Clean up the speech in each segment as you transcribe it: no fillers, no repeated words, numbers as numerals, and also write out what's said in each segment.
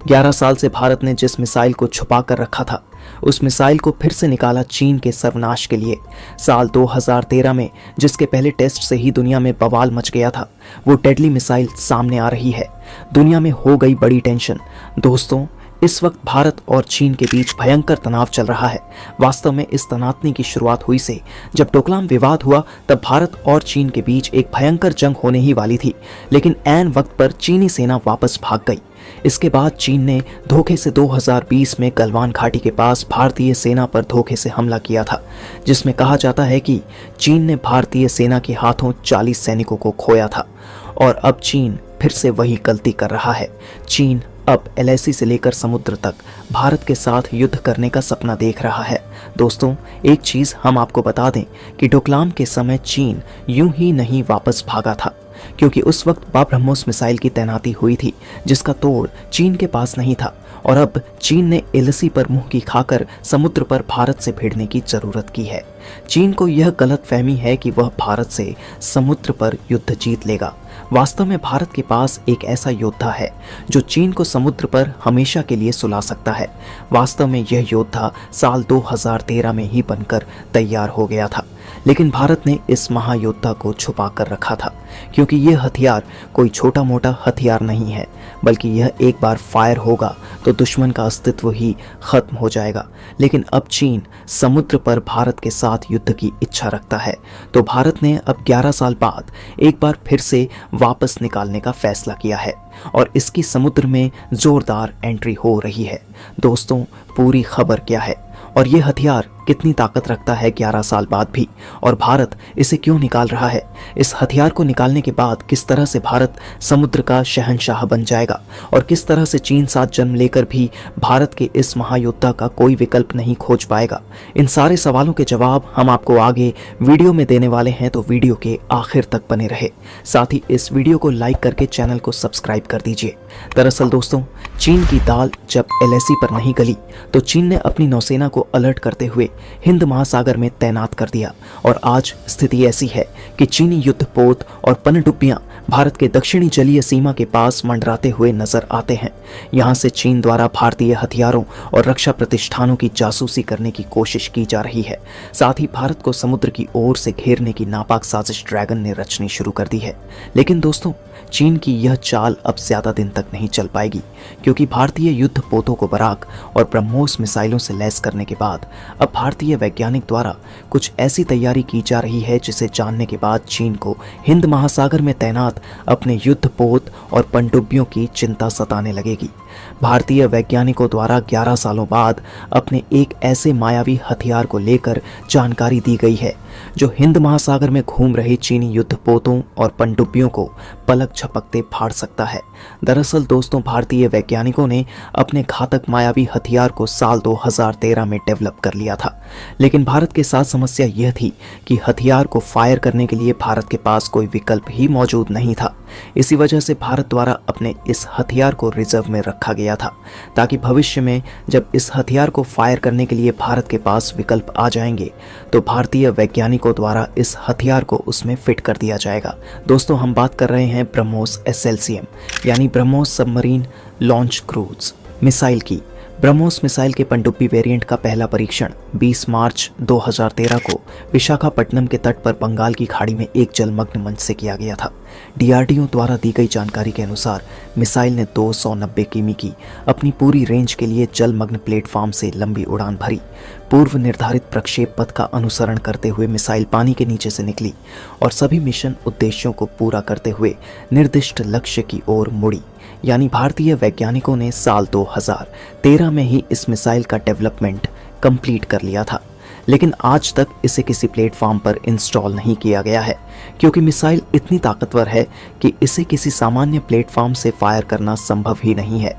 11 साल से भारत ने जिस मिसाइल को छुपा कर रखा था, उस मिसाइल को फिर से निकाला चीन के सर्वनाश के लिए। साल 2013 में जिसके पहले टेस्ट से ही दुनिया में बवाल मच गया था, वो डेडली मिसाइल सामने आ रही है। दुनिया में हो गई बड़ी टेंशन। दोस्तों, इस वक्त भारत और चीन के बीच भयंकर तनाव चल रहा है। वास्तव में इस तनातनी की शुरुआत हुई से जब डोकलाम विवाद हुआ, तब भारत और चीन के बीच एक भयंकर जंग होने ही वाली थी, लेकिन ऐन वक्त पर चीनी सेना वापस भाग गई। इसके बाद चीन ने धोखे से 2020 में गलवान घाटी के पास भारतीय सेना पर धोखे से हमला किया था, जिसमें कहा जाता है कि चीन ने भारतीय सेना के हाथों 40 सैनिकों को खोया था। और अब चीन फिर से वही गलती कर रहा है। चीन अब एलएसी से लेकर समुद्र तक भारत के साथ युद्ध करने का सपना देख रहा है। दोस्तों, एक चीज हम आपको बता दें कि डोकलाम के समय चीन यूं ही नहीं वापस भागा था, क्योंकि उस वक्त ब्रह्मोस मिसाइल की तैनाती हुई थी, जिसका तोड़ चीन के पास नहीं था। और अब चीन ने एलएसी पर मुंह की खाकर समुद्र पर भारत से भिड़ने की जरूरत की है। चीन को यह गलतफहमी है कि वह भारत से समुद्र पर युद्ध जीत लेगा। वास्तव में भारत के पास एक ऐसा योद्धा है जो चीन को समुद्र पर हमेशा के लिए सुला सकता है। वास्तव में यह योद्धा साल 2013 में ही बनकर तैयार हो गया था, लेकिन भारत ने इस महायोद्धा को छुपा कर रखा था, क्योंकि यह हथियार कोई छोटा मोटा हथियार नहीं है, बल्कि यह एक बार फायर होगा तो दुश्मन का अस्तित्व ही खत्म हो जाएगा। लेकिन अब चीन समुद्र पर भारत के साथ युद्ध की इच्छा रखता है, तो भारत ने अब 11 साल बाद एक बार फिर से वापस निकालने का फैसला किया है और इसकी समुद्र में जोरदार एंट्री हो रही है। दोस्तों, पूरी खबर क्या है और ये हथियार कितनी ताकत रखता है 11 साल बाद भी, और भारत इसे क्यों निकाल रहा है? इस हथियार को निकालने के बाद किस तरह से भारत समुद्र का शहंशाह बन जाएगा और किस तरह से चीन साथ जन्म लेकर भी भारत के इस महायोद्धा का कोई विकल्प नहीं खोज पाएगा? इन सारे सवालों के जवाब हम आपको आगे वीडियो में देने वाले हैं, तो वीडियो के आखिर तक बने रहे। साथ ही इस वीडियो को लाइक करके चैनल को सब्सक्राइब कर दीजिए। दरअसल दोस्तों, चीन की दाल जब एलएसी पर नहीं गली, तो चीन ने अपनी नौसेना को अलर्ट करते हुए हिंद महासागर में तैनात कर दिया। और आज स्थिति ऐसी है कि चीनी युद्धपोत और पनडुब्बियां भारत के दक्षिणी जलीय सीमा के पास मंडराते हुए नजर आते हैं। यहां से चीन द्वारा भारतीय हथियारों और रक्षा प्रतिष्ठानों की जासूसी करने की कोशिश की जा रही है। साथ ही भारत को समुद्र की ओर से घेरने की नापाक साजिश ड्रैगन ने रचनी शुरू कर दी है। लेकिन दोस्तों, चीन की यह चाल अब ज्यादा दिन तक नहीं चल पाएगी, क्योंकि भारतीय युद्धपोतों को बराक और ब्रह्मोस मिसाइलों से लैस करने के बाद अब भारतीय वैज्ञानिक द्वारा कुछ ऐसी तैयारी की जा रही है जिसे जानने के बाद चीन को हिंद महासागर में तैनात अपने युद्धपोत और पनडुब्बियों की चिंता सताने लगेगी। भारतीय वैज्ञानिकों द्वारा 11 सालों बाद अपने एक ऐसे मायावी हथियार को लेकर जानकारी दी गई है जो हिंद महासागर में घूम रहे चीनी युद्धपोतों और पनडुब्बियों को पलक झपकते फाड़ सकता है। दरअसल दोस्तों, भारतीय वैज्ञानिकों ने अपने घातक मायावी हथियार को साल 2013 में डेवलप कर लिया था, लेकिन भारत के साथ समस्या यह थी कि हथियार को फायर करने के लिए भारत के पास कोई विकल्प ही मौजूद नहीं था। इसी वजह से भारत द्वारा अपने इस हथियार को रिजर्व में रखा गया था, ताकि भविष्य में जब इस हथियार को फायर करने के लिए भारत के पास विकल्प आ जाएंगे, तो भारतीय वैज्ञानिकों द्वारा इस हथियार को उसमें फिट कर दिया जाएगा। दोस्तों, हम बात कर रहे हैं ब्रह्मोस एसएलसीएम यानी BrahMos submarine launch cruise missile की। ब्रह्मोस मिसाइल के पनडुब्बी वेरिएंट का पहला परीक्षण 20 मार्च 2013 को विशाखापट्टनम के तट पर बंगाल की खाड़ी में एक जलमग्न मंच से किया गया था। डीआरडीओ द्वारा दी गई जानकारी के अनुसार मिसाइल ने 290 किमी की अपनी पूरी रेंज के लिए जलमग्न प्लेटफॉर्म से लंबी उड़ान भरी। पूर्व निर्धारित प्रक्षेप पथ का अनुसरण करते हुए मिसाइल पानी के नीचे से निकली और सभी मिशन उद्देश्यों को पूरा करते हुए निर्दिष्ट लक्ष्य की ओर मुड़ी। यानी भारतीय वैज्ञानिकों ने साल 2013 में ही इस मिसाइल का डेवलपमेंट कंप्लीट कर लिया था, लेकिन आज तक इसे किसी प्लेटफॉर्म पर इंस्टॉल नहीं किया गया है, क्योंकि मिसाइल इतनी ताकतवर है कि इसे किसी सामान्य प्लेटफॉर्म से फायर करना संभव ही नहीं है।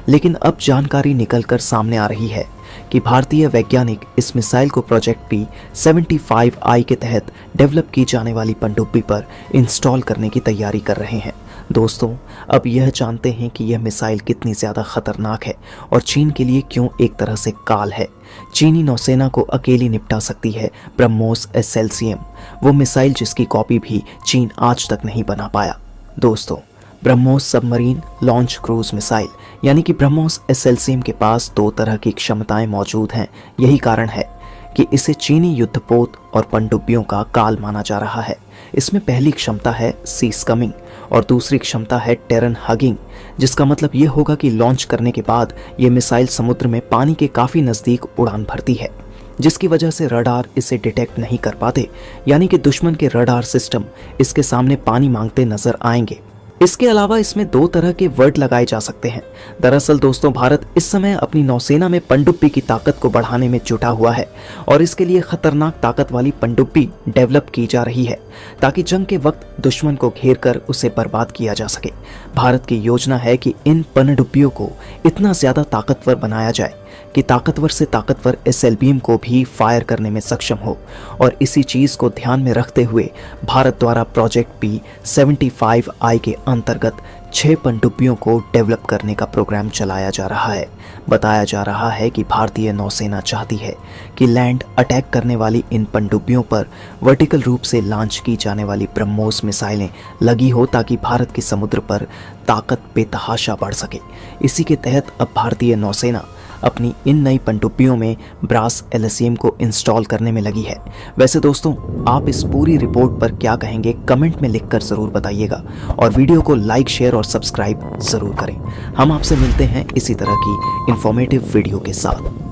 लेकिन अब जानकारी निकलकर सामने आ रही है कि भारतीय वैज्ञानिक इस मिसाइल को प्रोजेक्ट P75I के तहत डेवलप की जाने वाली पनडुब्बी पर इंस्टॉल करने की तैयारी कर रहे हैं। दोस्तों, अब यह जानते हैं कि यह मिसाइल कितनी ज़्यादा खतरनाक है और चीन के लिए क्यों एक तरह से काल है। चीनी नौसेना को अकेली निपटा सकती है ब्रह्मोस एसएलसीएम, वो मिसाइल जिसकी कॉपी भी चीन आज तक नहीं बना पाया। दोस्तों, BrahMos submarine launch cruise missile यानी कि ब्रह्मोस एसएलसीएम के पास दो तरह की क्षमताएं मौजूद हैं। यही कारण है कि इसे चीनी युद्धपोत और पनडुब्बियों का काल माना जा रहा है। इसमें पहली क्षमता है सीज कमिंग और दूसरी क्षमता है टेरन हगिंग, जिसका मतलब ये होगा कि लॉन्च करने के बाद ये मिसाइल समुद्र में पानी के काफ़ी नज़दीक उड़ान भरती है, जिसकी वजह से रडार इसे डिटेक्ट नहीं कर पाते, यानी कि दुश्मन के रडार सिस्टम इसके सामने पानी मांगते नजर आएंगे। इसके अलावा इसमें दो तरह के वर्ड लगाए जा सकते हैं। दरअसल दोस्तों, भारत इस समय अपनी नौसेना में पनडुब्बी की ताकत को बढ़ाने में जुटा हुआ है और इसके लिए खतरनाक ताकत वाली पनडुब्बी डेवलप की जा रही है ताकि जंग के वक्त दुश्मन को घेर कर उसे बर्बाद किया जा सके। भारत की योजना है कि इन पनडुब्बियों को इतना ज्यादा ताकतवर बनाया जाए कि ताकतवर से ताकतवर एसएलबीएम को भी फायर करने में सक्षम हो, और इसी चीज को ध्यान में रखते हुए भारत द्वारा प्रोजेक्ट P75I के अंतर्गत 6 पनडुब्बियों को डेवलप करने का प्रोग्राम चलाया जा रहा है। बताया जा रहा है कि भारतीय नौसेना चाहती है कि लैंड अटैक करने वाली इन पनडुब्बियों पर वर्टिकल रूप से लॉन्च की जाने वाली ब्रह्मोस मिसाइलें लगी हो ताकि भारत की समुद्र पर ताकत बेतहाशा बढ़ सके। इसी के तहत अब भारतीय नौसेना अपनी इन नई पनडुब्बियों में ब्रास एलएसएम को इंस्टॉल करने में लगी है। वैसे दोस्तों, आप इस पूरी रिपोर्ट पर क्या कहेंगे कमेंट में लिखकर ज़रूर बताइएगा और वीडियो को लाइक, शेयर और सब्सक्राइब ज़रूर करें। हम आपसे मिलते हैं इसी तरह की इंफॉर्मेटिव वीडियो के साथ।